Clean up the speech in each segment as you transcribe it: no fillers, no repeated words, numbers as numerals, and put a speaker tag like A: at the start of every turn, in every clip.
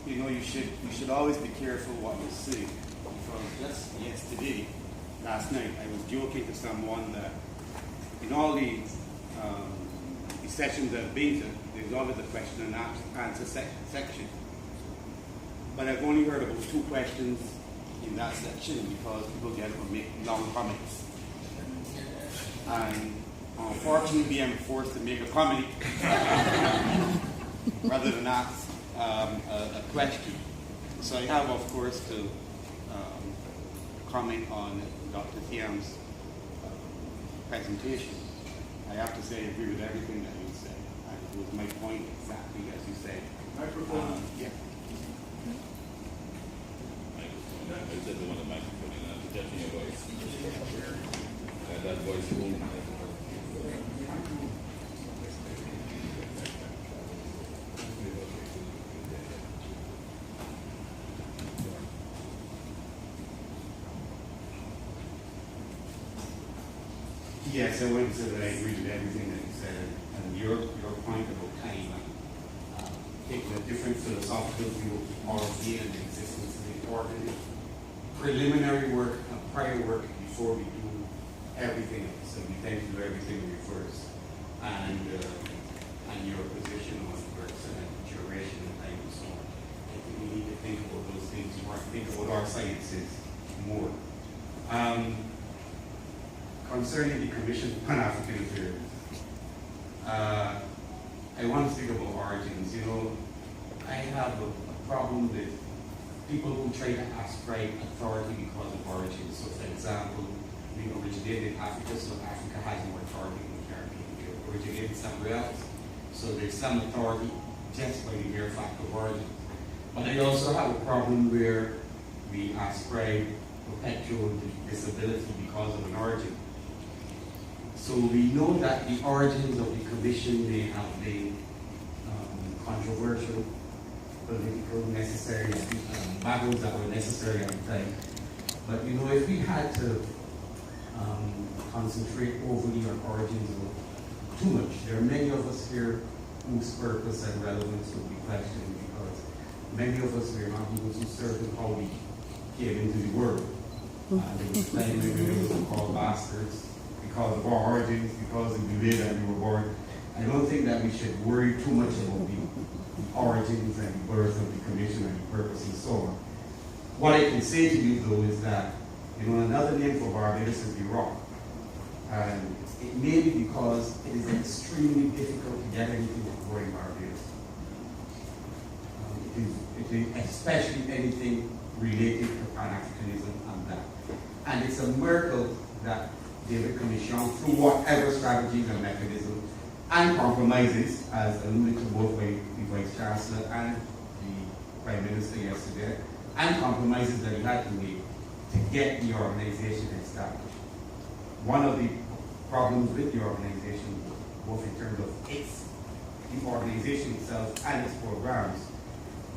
A: you know, you should always be careful what you say. Because just yesterday, last night, I was joking to someone that in all the sessions I've been to, there's always a question and answer section. But I've only heard about 2 questions in that section because people get up and make long comments. And unfortunately, I'm forced to make a comment rather than ask a question. So I have, of course, to comment on Dr. Thiam's presentation. I have to say I agree with everything that you said. And it was my point exactly as you said.
B: Microphone.
A: Yeah.
C: I said the one the microphone and projecting your voice. That voice won't.
A: Yes, I wouldn't say that I agree with everything that you said. And your point about time, taking a different philosophical view of RFD and the existence of the important preliminary work and prior work before we do everything else. So we tend to do everything in reverse. And your position on works and duration and time and so on. I think we need to think about those things more, think about our sciences more. Concerning the Commission on Pan-African Affairs, I want to speak about origins. You know, I have a problem with people who try to ascribe authority because of origins. So, for example, we originated in Africa, so Africa has more authority than the Caribbean. We originated somewhere else, so there's some authority just by the mere fact of origin. But I also have a problem where we ascribe perpetual disability because of an origin. So we know that the origins of the Commission may have been controversial, political, necessary, battles that were necessary at the time. But you know, if we had to concentrate overly on origins too much, there are many of us here whose purpose and relevance would be questioned because many of us were not even too certain how we came into the world. There was time when we were called bastards because of our origins, because of the way that we were born. I don't think that we should worry too much about the origins and the birth of the Commission and the purpose and so on. What I can say to you though is that, you know, another name for Barbados is the Rock. And it may be because it is extremely difficult to get anything to grow in Barbados. It is especially anything related to Pan-Africanism and that. And it's a miracle that David Commission, through whatever strategies and mechanisms and compromises, as alluded to both by the Vice Chancellor and the Prime Minister yesterday, and compromises that he had to make to get the organization established. One of the problems with the organization, both in terms of the organization itself and its programs,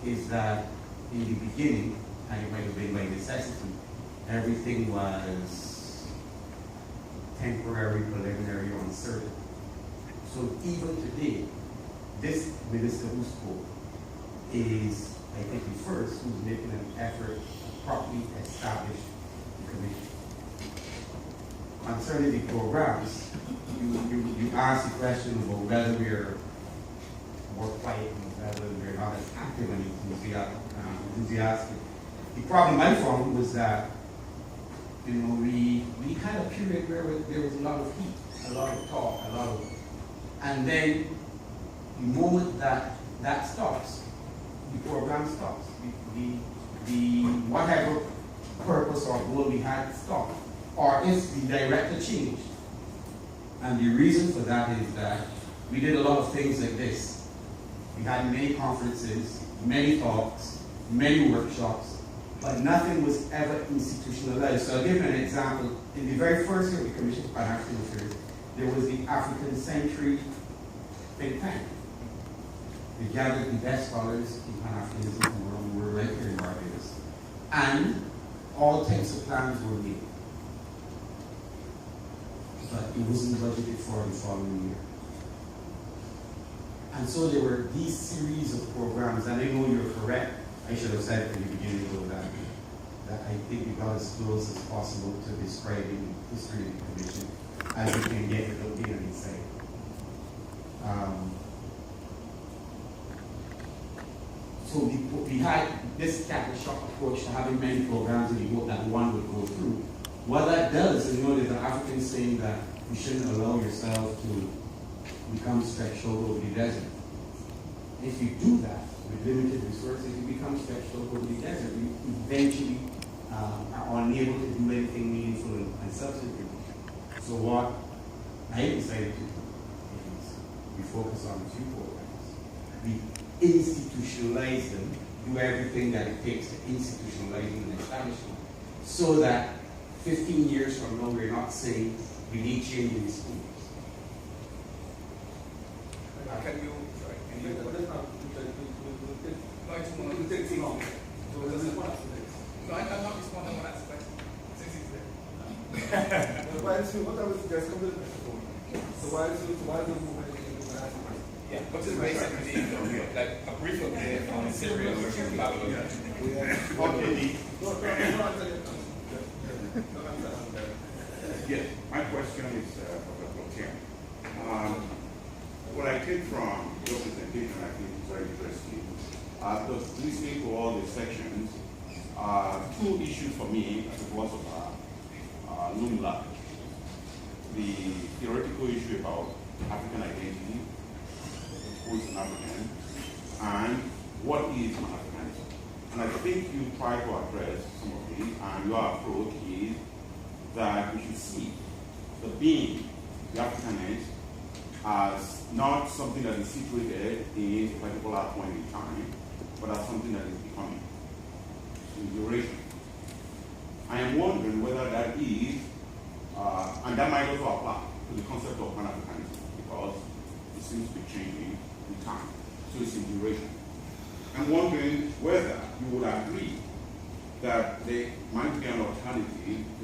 A: is that in the beginning, and it might have been by necessity, everything was temporary, preliminary, or uncertain. So even today, this minister who spoke is, I think, the first who's making an effort to properly establish the commission. Concerning the programs, you asked the question about whether we're more quiet and whether we're not as active and enthusiastic. The problem I found was that, you know, we had a period where there was a lot of heat, a lot of talk, and then the moment that stops, the program stops. The whatever purpose or goal we had stopped, or if the director changed. And the reason for that is that we did a lot of things like this. We had many conferences, many talks, many workshops, but nothing was ever institutionalized. So I'll give you an example. In the very first year of the Commission on Pan-African Affairs, there was the African Century think tank. We gathered the best scholars in Pan-Africanism who were right here in Barbados. And all types of plans were made. But it wasn't budgeted for the following year. And so there were these series of programs, and I know you're correct. I should have said from the beginning though that I think we got as close as possible to describing history of the commission as we can get without being an insight. So we had this type of shock approach to having many programs and we hope that one would go through. What that does is, there's an African saying that you shouldn't allow yourself to become stretched out over the desert. If you do that with limited resources, you become stretched out over the desert. You eventually are unable to do anything meaningful and substantive. So what I decided to do is we focus on a few programs. We institutionalize them, do everything that it takes to institutionalize them and establish them, so that 15 years from now we're not saying we need change in the schools.
B: Can you, sorry, can you, no, I just want to take too long. No, I'm not responding when I ask a question, since he's there.
D: What I was just coming to so why is the movement ask a question?
B: Yeah, but just basically, like a brief update on Syria or Babylon.
A: Okay.
E: Yes, my question is for Dr. What I take from your presentation, I think is very interesting. Because listening to all the sections, two issues for me as a philosopher loom large. The theoretical issue about African identity, who is an African, and what is an Africanism. And I think you try to address some of these, and your approach is that we should see the being, the Africanist, as not something that is situated in a particular point in time, but as something that is becoming in duration. I am wondering whether that is, and that might also apply to the concept of Pan-Africanism, because it seems to be changing in time, so it's in duration. I'm wondering whether you would agree that there might be an alternative